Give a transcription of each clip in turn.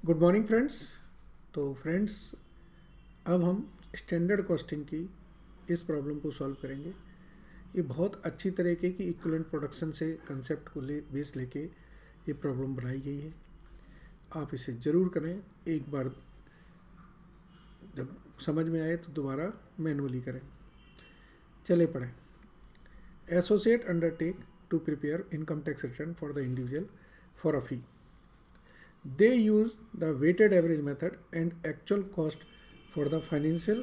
Good morning friends. तो friends, अब हम स्टैंडर्ड कॉस्टिंग की इस प्रॉब्लम को सॉल्व करेंगे। ये बहुत अच्छी तरीके की इक्विवेलेंट प्रोडक्शन से कंसेप्ट को बेस लेके ये प्रॉब्लम बनाई गई है। आप इसे ज़रूर करें, एक बार जब समझ में आए तो दोबारा मैनुअली करें। चले पढ़ें। Associate undertake to prepare income tax return for the individual for a fee. They use the weighted average method and actual cost for the financial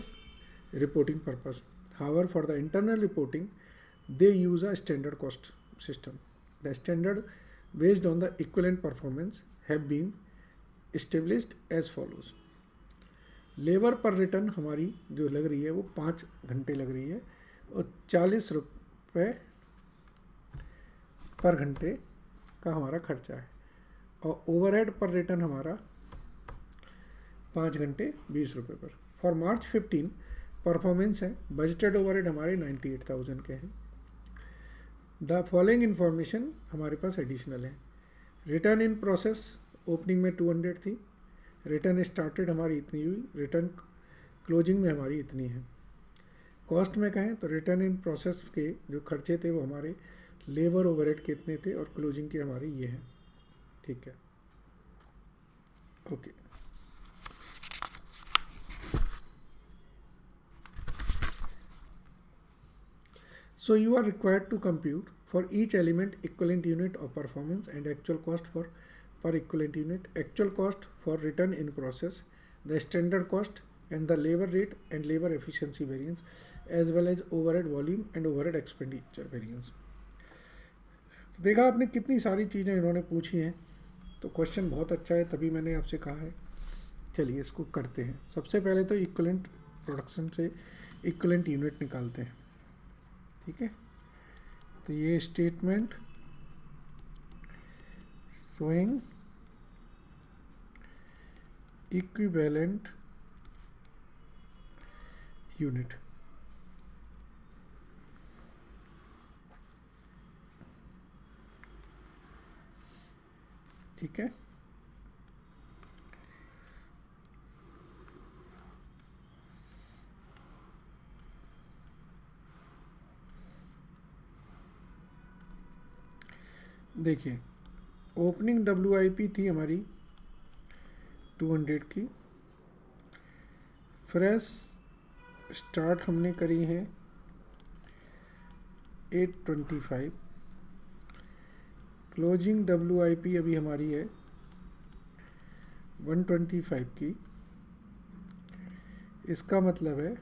reporting purpose. However, for the internal reporting, they use a standard cost system. The standard based on the equivalent performance have been established as follows. Labour पर return हमारी जो लग रही है वो 5 घंटे लग रही है और 40 रुपये पर घंटे का हमारा खर्चा है, और ओवरहेड पर रिटर्न हमारा 5 घंटे 20 रुपये पर। फॉर मार्च 15 परफॉर्मेंस है, बजटेड ओवरहेड हमारे 98,000 के हैं। द फॉलोइंग इन्फॉर्मेशन हमारे पास एडिशनल है। रिटर्न इन प्रोसेस ओपनिंग में 200 थी, रिटर्न स्टार्टेड हमारी इतनी हुई, रिटर्न क्लोजिंग में हमारी इतनी है। कॉस्ट में कहें तो रिटर्न इन प्रोसेस के जो खर्चे थे वो हमारे लेबर ओवरहेड के इतने थे और क्लोजिंग के हमारे ये हैं। ठीक है, okay. So you are required to compute for each element equivalent unit of performance and actual cost for per equivalent unit, actual cost for return in process, the standard cost and the labor rate and labor efficiency variance, as well as overhead volume and overhead expenditure variance. तो देखा आपने कितनी सारी चीज़ें इन्होंने पूछी हैं, तो क्वेश्चन बहुत अच्छा है, तभी मैंने आपसे कहा है। चलिए इसको करते हैं। सबसे पहले तो इक्विवेलेंट प्रोडक्शन से इक्विवेलेंट यूनिट निकालते हैं। ठीक है, तो ये स्टेटमेंट शोइंग इक्विवेलेंट यूनिट। ठीक है, देखिए ओपनिंग WIP थी हमारी 200 की, फ्रेश स्टार्ट हमने करी है 825, क्लोजिंग WIP अभी हमारी है 125 की। इसका मतलब है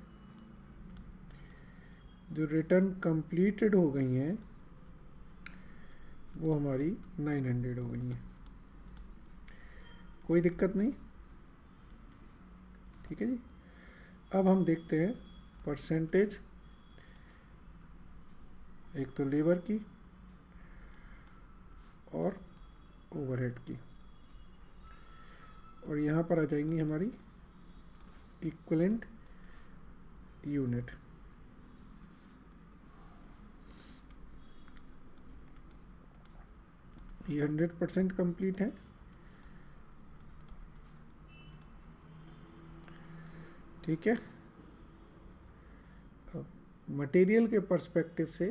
जो रिटर्न कंप्लीटेड हो गई हैं वो हमारी 900 हो गई हैं। कोई दिक्कत नहीं, ठीक है जी। अब हम देखते हैं परसेंटेज, एक तो लेबर की और ओवरहेड की, और यहाँ पर आ जाएंगी हमारी इक्विवेलेंट यूनिट। ये 100% कंप्लीट है। ठीक है, अब मटेरियल के पर्सपेक्टिव से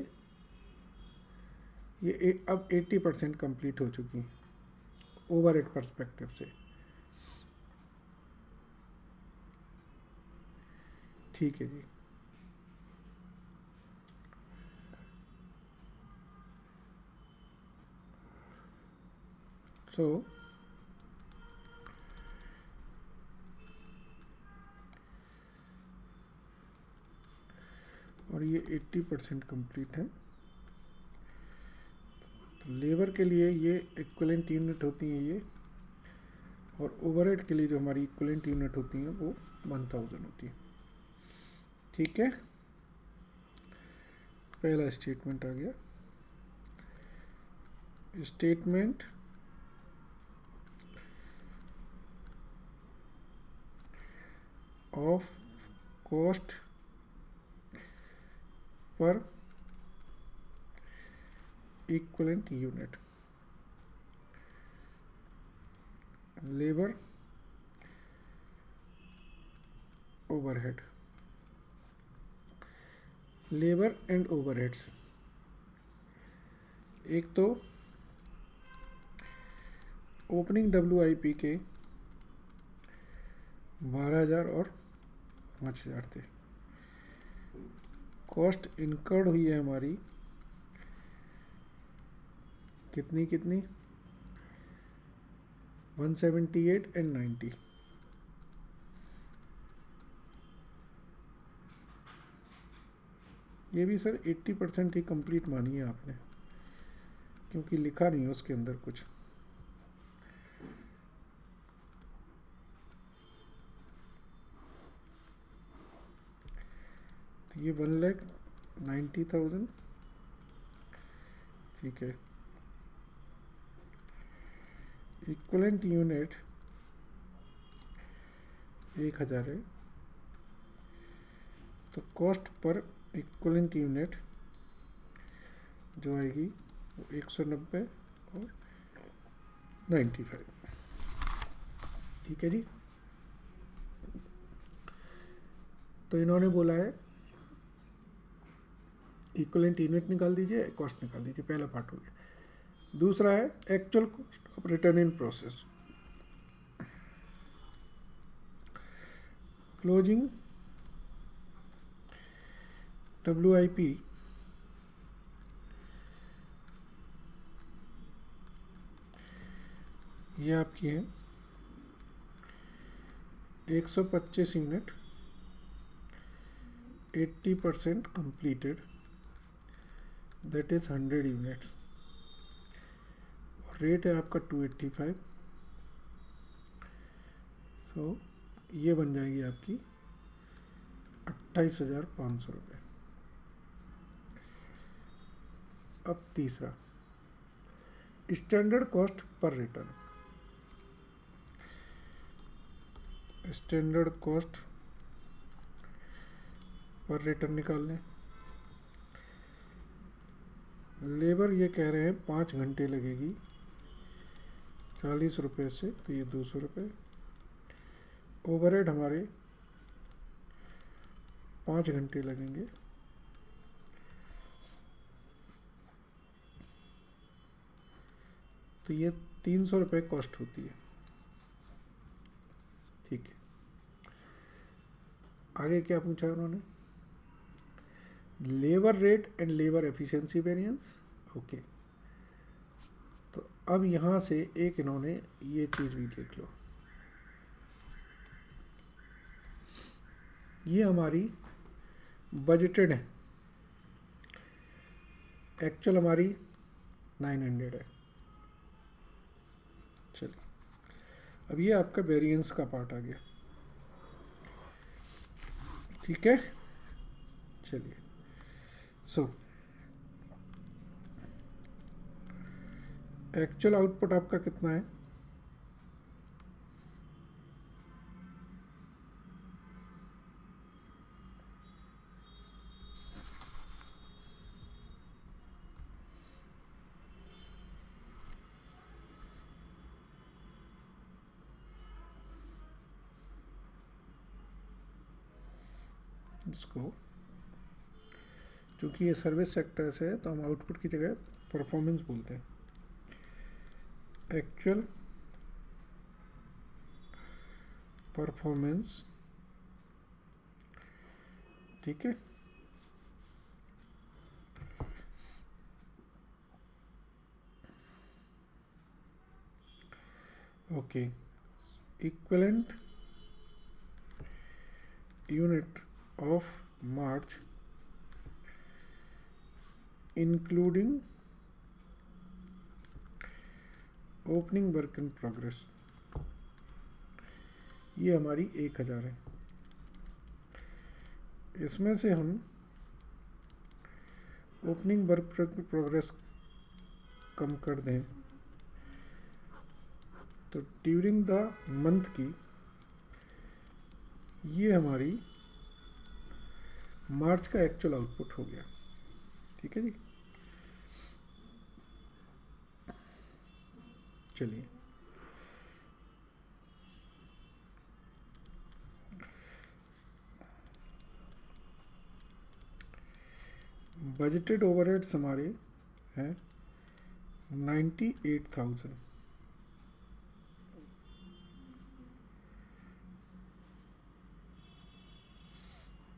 ये अब 80% कंप्लीट हो चुकी है ओवरहेड पर्सपेक्टिव से। ठीक है जी। सो और ये 80% कंप्लीट है। तो लेबर के लिए ये इक्विवेलेंट यूनिट होती हैं ये, और ओवरहेड के लिए जो हमारी इक्विवेलेंट यूनिट होती हैं वो 1000 होती है। ठीक है, पहला स्टेटमेंट आ गया। Statement of cost per equivalent unit, labour overhead, labour and overheads. एक तो ओपनिंग WIP के 12,000 और 5,000 थे। कॉस्ट इनकर्ड हुई है हमारी कितनी 178 एंड 90। ये भी सर 80% ही कंप्लीट मानी है आपने, क्योंकि लिखा नहीं है उसके अंदर कुछ। तो ये 1,90,000, ठीक है। इक्वलेंट यूनिट 1,000 है, तो कॉस्ट पर इक्वलेंट यूनिट जो आएगी वो 190 और 95, ठीक है जी। तो इन्होंने बोला है इक्वलेंट यूनिट निकाल दीजिए, कॉस्ट निकाल दीजिए, पहला पार्ट हो गया। दूसरा है actual cost of return in process. Closing WIP ये आपकी है 125 unit, 80% completed, that is 100 units. Rate है आपका 285। सो ये बन जाएगी आपकी 28,500 रुपये। अब तीसरा standard cost per return. Standard cost per return निकाल लें। लेबर ये कह रहे हैं 5 घंटे लगेगी 40 रुपये से, तो ये 200 रुपये। ओवरहेड हमारे 5 घंटे लगेंगे, तो ये 300 रुपये कॉस्ट होती है, ठीक है। आगे क्या पूछा उन्होंने, labour rate and labour efficiency variance, okay. तो अब यहाँ से एक इन्होंने ये चीज़ भी देख लो, ये हमारी बजटेड है, एक्चुअल हमारी 900 है। चलिए अब ये आपका वेरिएंस का पार्ट आ गया, ठीक है। चलिए सो एक्चुअल आउटपुट आपका कितना है, इसको क्योंकि ये सर्विस सेक्टर से है तो हम आउटपुट की जगह परफॉर्मेंस बोलते हैं। एक्चुअल परफॉर्मेंस, ठीक है। Okay, equivalent unit of March including opening work in progress, ये हमारी 1,000 है। इसमें से हम ओपनिंग वर्क प्रोग्रेस कम कर दें तो ड्यूरिंग द मंथ की ये हमारी मार्च का एक्चुअल आउटपुट हो गया, ठीक है जी। चलिए बजटेड ओवरहेड्स हमारे हैं 98,000।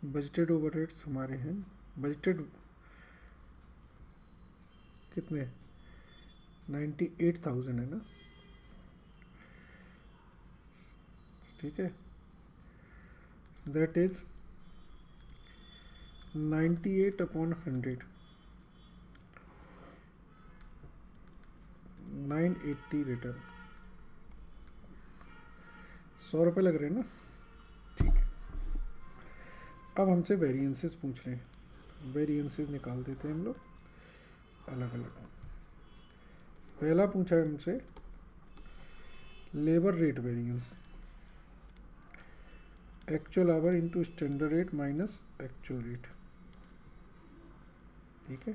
बजटेड ओवरहेड्स हमारे हैं, बजटेड कितने 98,000 है ना, ठीक है। That is 98/100, 980 return. 100 रुपये लग रहे हैं ना, ठीक है। अब हमसे वेरिएंसेस पूछ रहे हैं, वेरिएंसेस निकाल देते हैं हम लोग अलग अलग। पहला पूछा है हमसे labour rate variance, actual our into standard rate minus actual rate, ठीक है।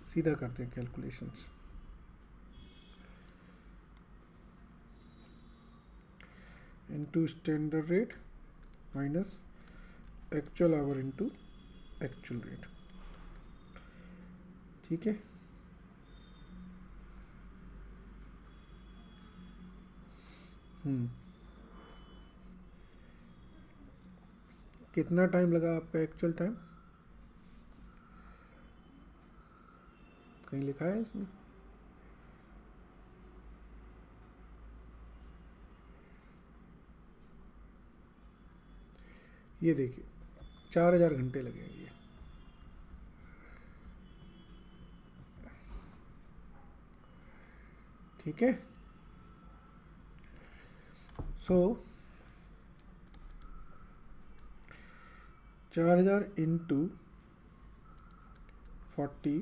सीधा करते हैं calculations. Into standard rate minus actual our into actual rate, ठीक है। कितना टाइम लगा आपका एक्चुअल टाइम, कहीं लिखा है इसमें? ये देखिए 4000 घंटे लगेंगे, ठीक है। सो 4000 into 40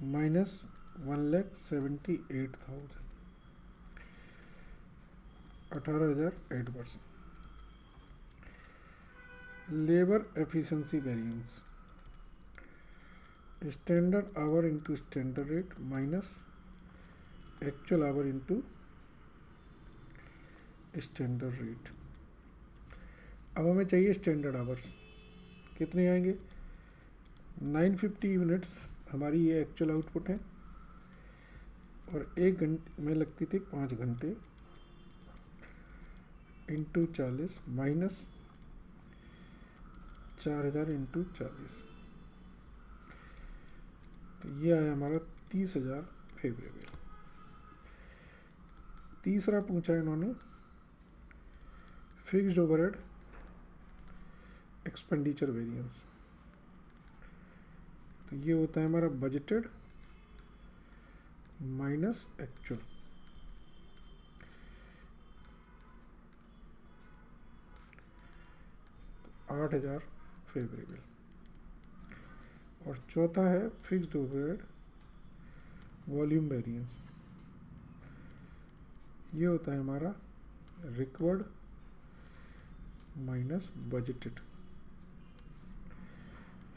minus 1,78,000, 18,000 adverse. Labour efficiency variance, standard our into standard rate minus actual our into standard rate. अब हमें चाहिए स्टैंडर्ड आवर्स, कितने आएंगे 950 यूनिट्स हमारी ये एक्चुअल आउटपुट है, और 1 घंटे में लगती थी 5 घंटे, इंटू 40 माइनस 4000 इंटू 40, तो ये आया हमारा 30,000 फेवरेबल। तीसरा पूछा इन्होंने फिक्स्ड ओवरहेड एक्सपेंडिचर वेरिएंस, तो ये होता है हमारा बजटेड माइनस एक्चुअल, तो 8,000 फेवरेबल। और चौथा है फिक्स्ड ओवरहेड वॉल्यूम वेरिएंस, ये होता है हमारा रिक्वायर्ड माइनस बजटेड।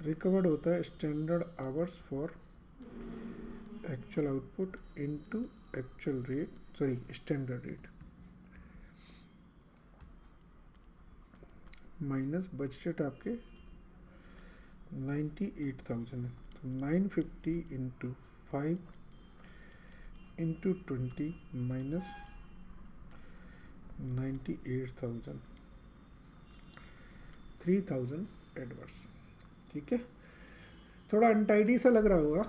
रिकवर्ड होता है standard hours for actual output into actual rate, sorry standard rate, minus budgeted आपके 98,000 है, तो 950 इंटू 5 इंटू 20 माइनस 98,000, 3,000 एडवर्स, ठीक है। थोड़ा अनटाइडी सा लग रहा होगा,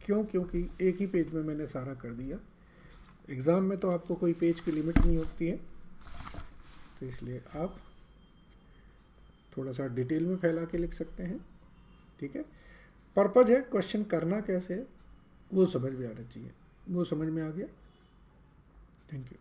क्यों? क्योंकि एक ही पेज में मैंने सारा कर दिया। एग्ज़ाम में तो आपको कोई पेज की लिमिट नहीं होती है, तो इसलिए आप थोड़ा सा डिटेल में फैला के लिख सकते हैं, ठीक है। पर्पज़ है क्वेश्चन करना कैसे है वो समझ में आना चाहिए, वो समझ में आ गया। Thank you.